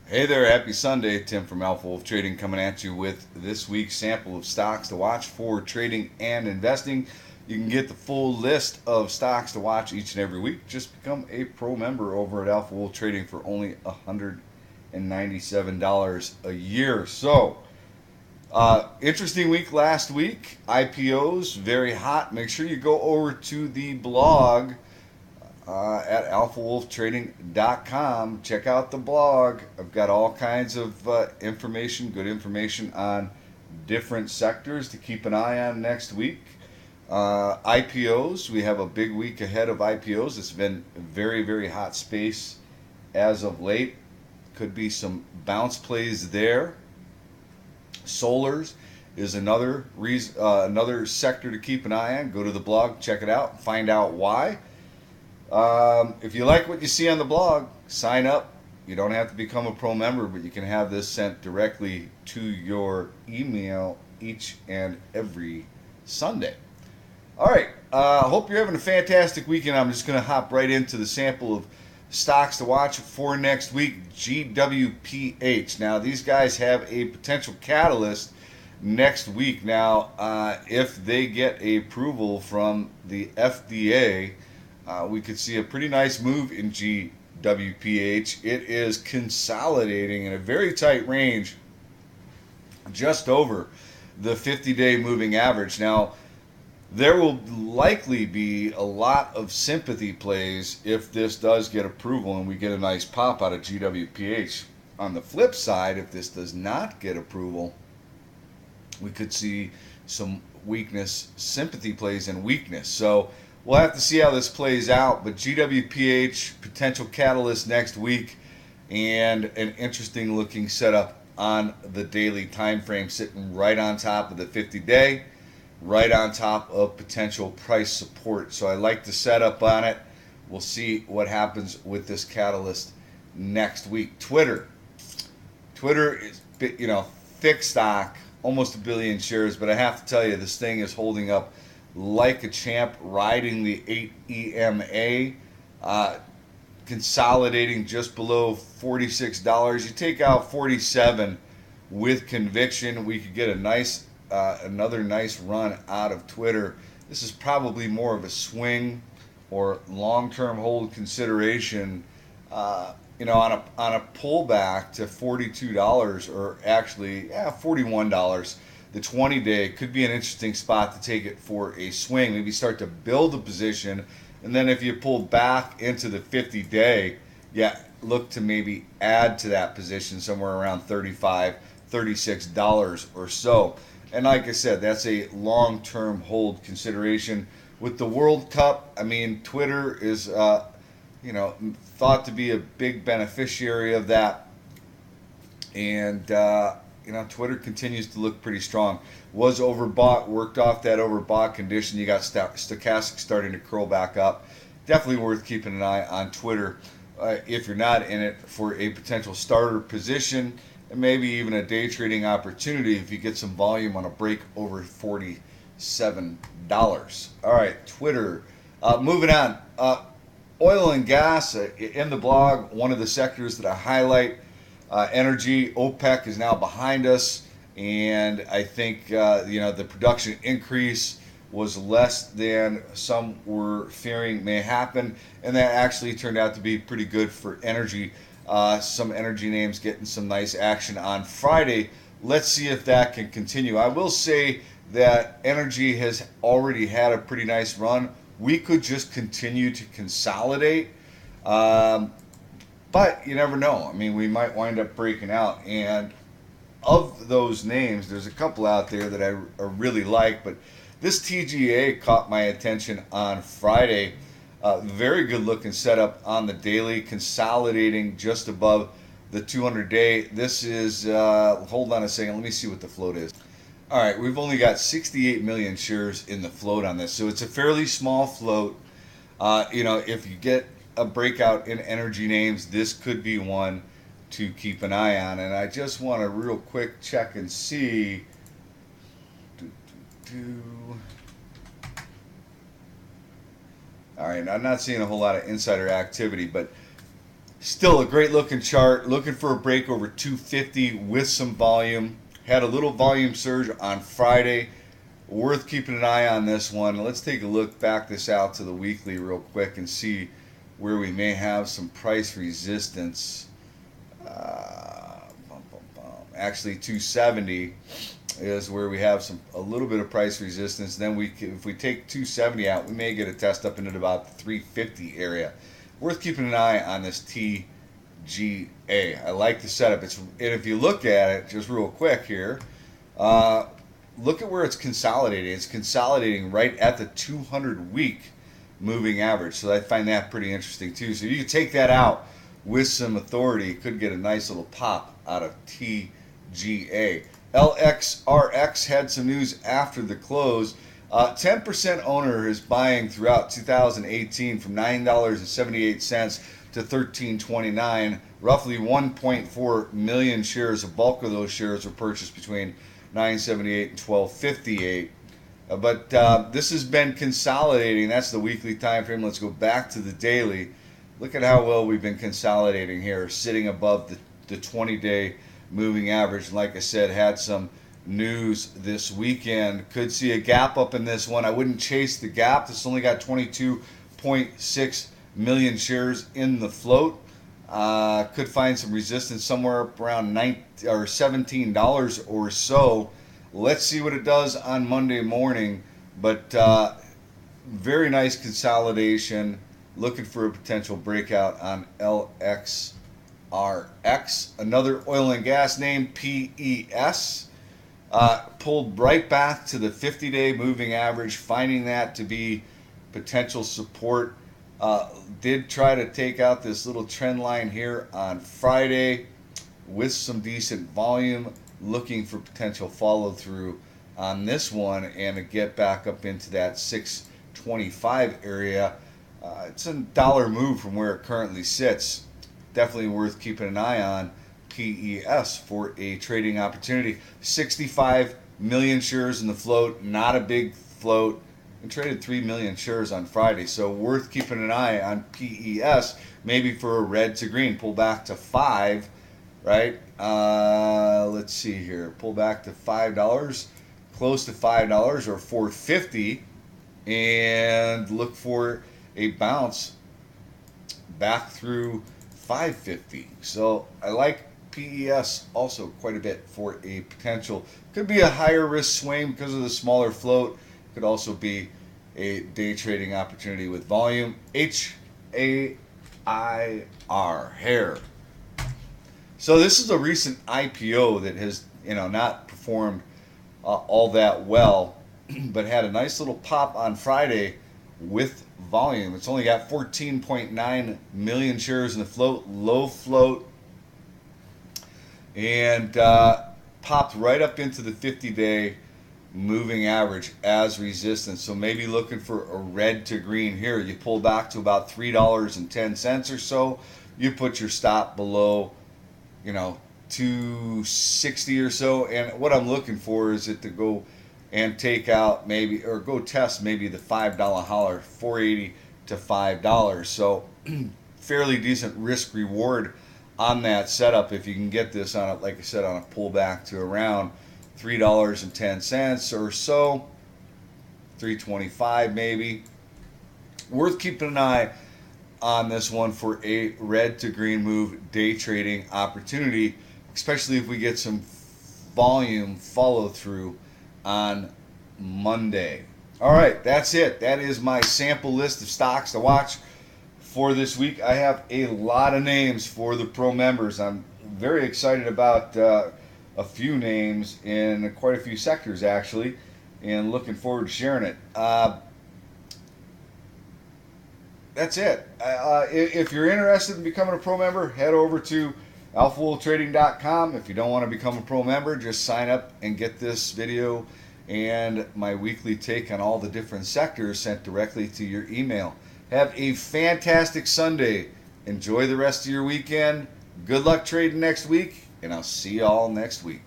Hey there, happy Sunday. Tim from Alpha Wolf Trading coming at you with this week's sample of stocks to watch for trading and investing. You can get the full list of stocks to watch each and every week. Just become a pro member over at Alpha Wolf Trading for only $197 a year. Interesting week last week. IPOs, very hot. Make sure you go over to the blog at alphawolftrading.com. Check out the blog. I've got all kinds of information, good information on different sectors to keep an eye on next week. IPOs, we have a big week ahead of IPOs. It's been a very, very hot space as of late. Could be some bounce plays there. Solars is another sector to keep an eye on. Go to the blog, check it out, find out why. If you like what you see on the blog, sign up. You don't have to become a pro member, but you can have this sent directly to your email each and every Sunday. All right. Hope you're having a fantastic weekend. I'm just going to hop right into the sample of stocks to watch for next week. GWPH. Now, these guys have a potential catalyst next week. Now, if they get approval from the FDA, we could see a pretty nice move in GWPH. It is consolidating in a very tight range, just over the 50-day moving average. Now, there will likely be a lot of sympathy plays if this does get approval and we get a nice pop out of GWPH. On the flip side, if this does not get approval, we could see some weakness, sympathy plays and weakness. So we'll have to see how this plays out, but GWPH, potential catalyst next week, and an interesting looking setup on the daily time frame, sitting right on top of the 50-day, right on top of potential price support. So I like the setup on it. We'll see what happens with this catalyst next week. Twitter is, thick stock, almost a billion shares, but I have to tell you, this thing is holding up like a champ, riding the 8 EMA, consolidating just below $46. You take out 47 with conviction, we could get a nice, another nice run out of Twitter. This is probably more of a swing or long-term hold consideration. On a pullback to $42, or actually, $41. The 20-day could be an interesting spot to take it for a swing. Maybe start to build a position, and then if you pull back into the 50-day, look to maybe add to that position somewhere around $35, $36 or so. And like I said, that's a long-term hold consideration. With the World Cup, I mean, Twitter is, thought to be a big beneficiary of that. And, Twitter continues to look pretty strong. Was overbought, worked off that overbought condition. You got stochastic starting to curl back up. Definitely worth keeping an eye on Twitter if you're not in it for a potential starter position, and maybe even a day trading opportunity if you get some volume on a break over $47. All right, Twitter. Moving on. Oil and gas, in the blog, one of the sectors that I highlight. Energy, OPEC is now behind us, and I think the production increase was less than some were fearing may happen, and that actually turned out to be pretty good for energy. Some energy names getting some nice action on Friday. Let's see if that can continue. I will say that energy has already had a pretty nice run. We could just continue to consolidate. But you never know. I mean, we might wind up breaking out. And of those names, there's a couple out there that I really like. But this TGA caught my attention on Friday. Very good looking setup on the daily, consolidating just above the 200-day. This is, hold on a second, let me see what the float is. All right, we've only got 68 million shares in the float on this. So it's a fairly small float. If you get a breakout in energy names, this could be one to keep an eye on. And I just want to real quick check and see. All right, I'm not seeing a whole lot of insider activity, but Still a great looking chart. Looking for a break over 250 with some volume. Had a little volume surge on Friday. Worth keeping an eye on this one. Let's take a look, back this out to the weekly real quick and see where we may have some price resistance. Actually, 270 is where we have a little bit of price resistance. Then if we take 270 out, we may get a test up into about the 350 area. Worth keeping an eye on this TGA. I like the setup. And if you look at it just real quick here, look at where it's consolidating. It's consolidating right at the 200-week moving average. So I find that pretty interesting too. So you can take that out with some authority. Could get a nice little pop out of TGA. LXRX had some news after the close. 10% owner is buying throughout 2018 from $9.78 to $13.29. Roughly 1.4 million shares. A bulk of those shares were purchased between $9.78 and $12.58. But this has been consolidating. That's the weekly time frame. Let's go back to the daily. Look at how well we've been consolidating here, sitting above the 20-day moving average. Like I said, had some news this weekend. Could see a gap up in this one. I wouldn't chase the gap. This only got 22.6 million shares in the float. Could find some resistance somewhere up around $17 or so. Let's see what it does on Monday morning. But very nice consolidation. Looking for a potential breakout on LXRX. Another oil and gas name, PES. Pulled right back to the 50-day moving average, finding that to be potential support. Did try to take out this little trend line here on Friday with some decent volume. Looking for potential follow through on this one and to get back up into that 625 area. It's a dollar move from where it currently sits. Definitely worth keeping an eye on PES for a trading opportunity. 65 million shares in the float, not a big float, and traded 3 million shares on Friday. So worth keeping an eye on PES, maybe for a red to green. Pull back to 5, right? Let's see here. Pull back to $5, close to $5 or $4.50, and look for a bounce back through $5.50. So I like PES also quite a bit for a potential. Could be a higher risk swing because of the smaller float. Could also be a day trading opportunity with volume. HAIR, hair. So this is a recent IPO that has not performed all that well, but had a nice little pop on Friday with volume. It's only got 14.9 million shares in the float, low float, and popped right up into the 50-day moving average as resistance. So maybe looking for a red to green here. You pull back to about $3.10 or so. You put your stop below, 260 or so. And what I'm looking for is it to go and take out maybe, or go test maybe the $5 holler, $4.80 to $5. So fairly decent risk reward on that setup if you can get this on it, like I said, on a pullback to around $3.10 or so, $3.25 maybe. Worth keeping an eye on this one for a red to green move day trading opportunity, especially if we get some volume follow through on Monday. All right, that's it. That is my sample list of stocks to watch for this week. I have a lot of names for the pro members. I'm very excited about a few names in quite a few sectors actually, and looking forward to sharing it. That's it. If you're interested in becoming a pro member, head over to alphawoltrading.com. If you don't want to become a pro member, just sign up and get this video and my weekly take on all the different sectors sent directly to your email. Have a fantastic Sunday. Enjoy the rest of your weekend. Good luck trading next week, and I'll see you all next week.